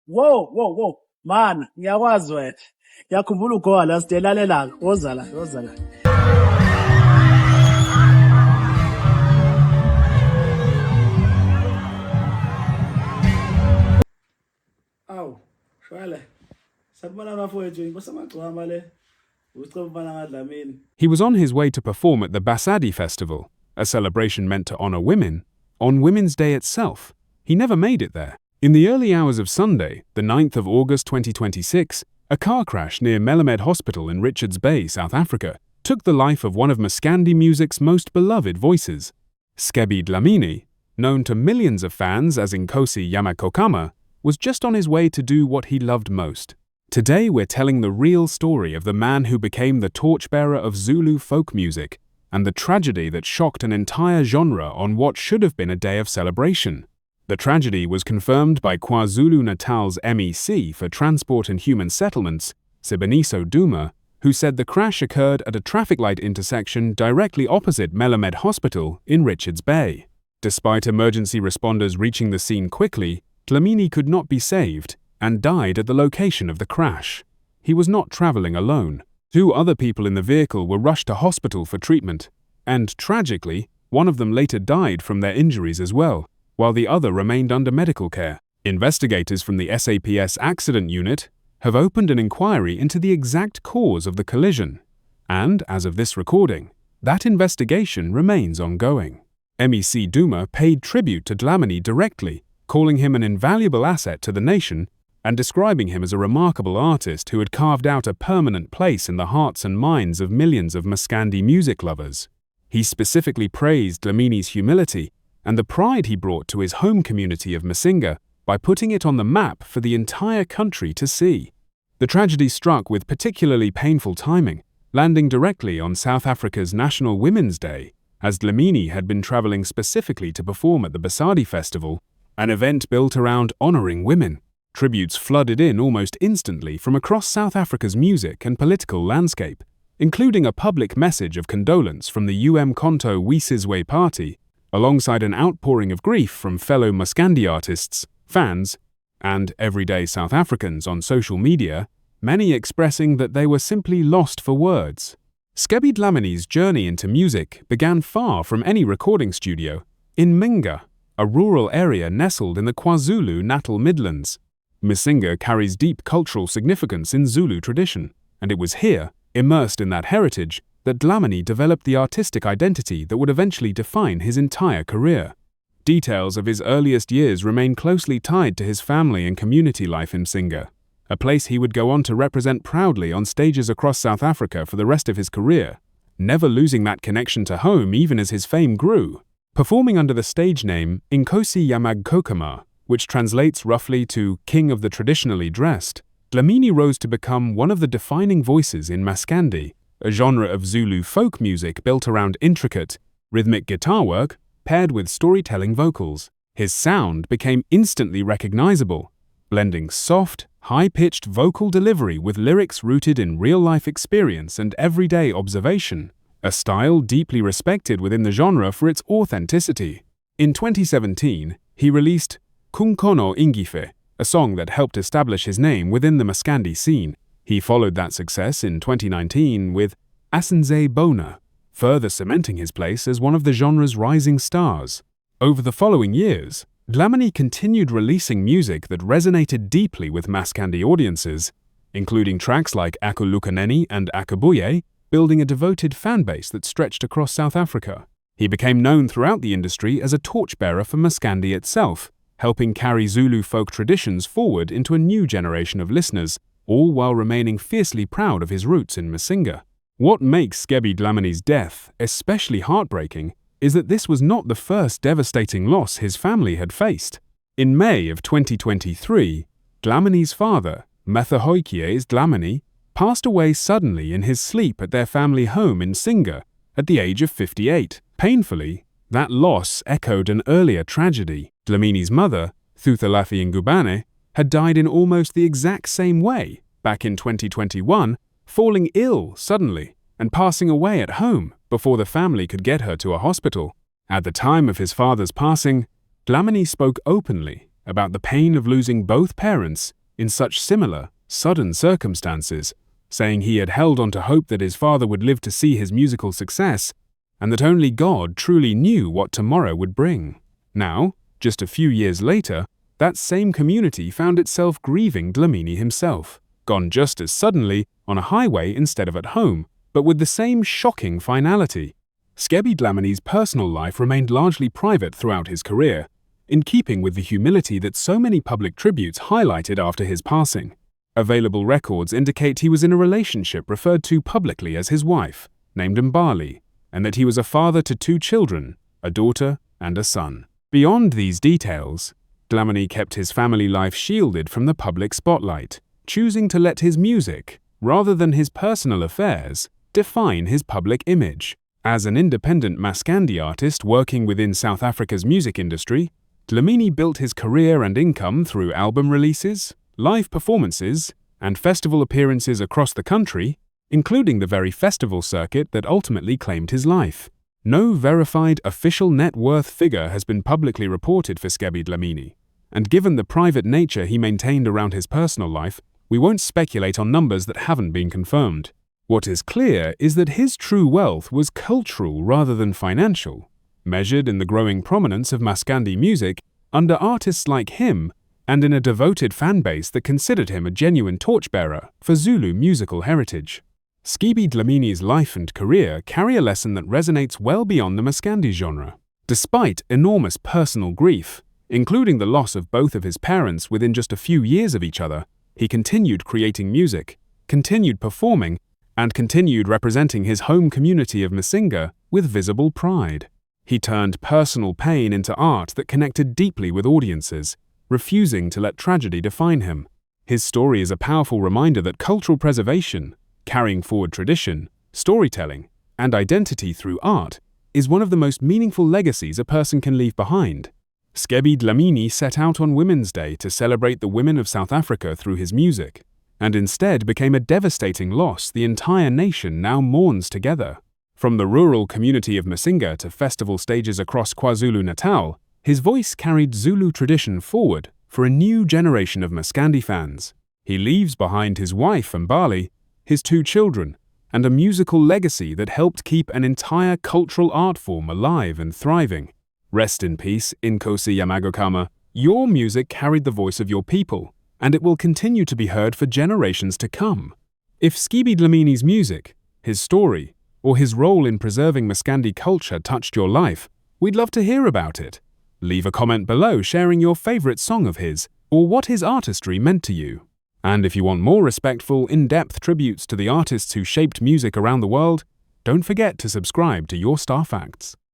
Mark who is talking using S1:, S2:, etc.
S1: Wo. Man, ngiyakwazi wena. Ngiyakhumbula ugowa la sidelalela. Woza la. Awu, shwele. Sakubona bafowethu inkosamagcwama le. Ucela ubana ngadlamini.
S2: He was on his way to perform at the Basadi Festival, a celebration meant to honor women, on Women's Day itself. He never made it there. In the early hours of Sunday, the 9th of August 2026, a car crash near Melamed Hospital in Richards Bay, South Africa, took the life of one of Maskandi music's most beloved voices. Scebi Dlamini, known to millions of fans as Nkosi Yamakokama, was just on his way to do what he loved most. Today we're telling the real story of the man who became the torchbearer of Zulu folk music and the tragedy that shocked an entire genre on what should have been a day of celebration. The tragedy was confirmed by KwaZulu-Natal's MEC for Transport and Human Settlements, Scebi Dlamini, who said the crash occurred at a traffic light intersection directly opposite Melamed Hospital in Richards Bay. Despite emergency responders reaching the scene quickly, Dlamini could not be saved and died at the location of the crash. He was not traveling alone. 2 other people in the vehicle were rushed to hospital for treatment, and tragically, one of them later died from their injuries as well, while the other remained under medical care. Investigators from the SAPS Accident Unit have opened an inquiry into the exact cause of the collision, and, as of this recording, that investigation remains ongoing. MEC Duma paid tribute to Dlamini directly, calling him an invaluable asset to the nation and describing him as a remarkable artist who had carved out a permanent place in the hearts and minds of millions of Maskandi music lovers. He specifically praised Dlamini's humility and the pride he brought to his home community of Masinga by putting it on the map for the entire country to see. The tragedy struck with particularly painful timing, landing directly on South Africa's National Women's Day, as Dlamini had been travelling specifically to perform at the Basadi Festival, an event built around honouring women. Tributes flooded in almost instantly from across South Africa's music and political landscape, including a public message of condolence from the Umkhonto weSizwe Party, alongside an outpouring of grief from fellow Maskandi artists, fans, and everyday South Africans on social media, many expressing that they were simply lost for words. Scebi Dlamini's journey into music began far from any recording studio, in Minga, a rural area nestled in the KwaZulu-Natal Midlands. Masinga carries deep cultural significance in Zulu tradition, and it was here, immersed in that heritage, that Dlamini developed the artistic identity that would eventually define his entire career. Details of his earliest years remain closely tied to his family and community life in Masinga, a place he would go on to represent proudly on stages across South Africa for the rest of his career, never losing that connection to home even as his fame grew. Performing under the stage name Nkosi Yamakokama, which translates roughly to King of the Traditionally Dressed, Dlamini rose to become one of the defining voices in Maskandi, a genre of Zulu folk music built around intricate, rhythmic guitar work paired with storytelling vocals. His sound became instantly recognizable, blending soft, high-pitched vocal delivery with lyrics rooted in real-life experience and everyday observation, a style deeply respected within the genre for its authenticity. In 2017, he released Kunkono Ingife, a song that helped establish his name within the Maskandi scene. He followed that success in 2019 with Asenze Bona, further cementing his place as one of the genre's rising stars. Over the following years, Dlamini continued releasing music that resonated deeply with Maskandi audiences, including tracks like Akulukaneni and Akabuye, building a devoted fanbase that stretched across South Africa. He became known throughout the industry as a torchbearer for Maskandi itself, helping carry Zulu folk traditions forward into a new generation of listeners, all while remaining fiercely proud of his roots in Masinga. What makes Scebi Dlamini's death especially heartbreaking is that this was not the first devastating loss his family had faced. In May of 2023, Dlamini's father, Mathahoikies Dlamini, passed away suddenly in his sleep at their family home in Singa at the age of 58. Painfully, that loss echoed an earlier tragedy. Dlamini's mother, Thuthalafi Ngubane, had died in almost the exact same way, back in 2021, falling ill suddenly and passing away at home before the family could get her to a hospital. At the time of his father's passing, Dlamini spoke openly, about the pain of losing both parents in such similar, sudden circumstances, saying he had held on to hope that his father would live to see his musical success, and that only God truly knew what tomorrow would bring. Now, just a few years later, that same community found itself grieving Dlamini himself, gone just as suddenly on a highway instead of at home, but with the same shocking finality. Scebi Dlamini's personal life remained largely private throughout his career, in keeping with the humility that so many public tributes highlighted after his passing. Available records indicate he was in a relationship referred to publicly as his wife, named Mbali, and that he was a father to 2 children, a daughter and a son. Beyond these details, Dlamini kept his family life shielded from the public spotlight, choosing to let his music, rather than his personal affairs, define his public image. As an independent Maskandi artist working within South Africa's music industry, Dlamini built his career and income through album releases, live performances, and festival appearances across the country, including the very festival circuit that ultimately claimed his life. No verified official net worth figure has been publicly reported for Scebi Dlamini, and given the private nature he maintained around his personal life, we won't speculate on numbers that haven't been confirmed. What is clear is that his true wealth was cultural rather than financial, measured in the growing prominence of Maskandi music under artists like him and in a devoted fanbase that considered him a genuine torchbearer for Zulu musical heritage. Scebi Dlamini's life and career carry a lesson that resonates well beyond the Maskandi genre. Despite enormous personal grief, including the loss of both of his parents within just a few years of each other, he continued creating music, continued performing, and continued representing his home community of Masinga with visible pride. He turned personal pain into art that connected deeply with audiences, refusing to let tragedy define him. His story is a powerful reminder that cultural preservation, carrying forward tradition, storytelling, and identity through art, is one of the most meaningful legacies a person can leave behind. Scebi Dlamini set out on Women's Day to celebrate the women of South Africa through his music, and instead became a devastating loss the entire nation now mourns together. From the rural community of Masinga to festival stages across KwaZulu-Natal, his voice carried Zulu tradition forward for a new generation of Maskandi fans. He leaves behind his wife Mbali, his 2 children, and a musical legacy that helped keep an entire cultural art form alive and thriving. Rest in peace, Nkosi Yamagokama. Your music carried the voice of your people, and it will continue to be heard for generations to come. If Scebi Dlamini's music, his story, or his role in preserving Maskandi culture touched your life, we'd love to hear about it. Leave a comment below sharing your favorite song of his, or what his artistry meant to you. And if you want more respectful, in-depth tributes to the artists who shaped music around the world, don't forget to subscribe to Your Star Facts.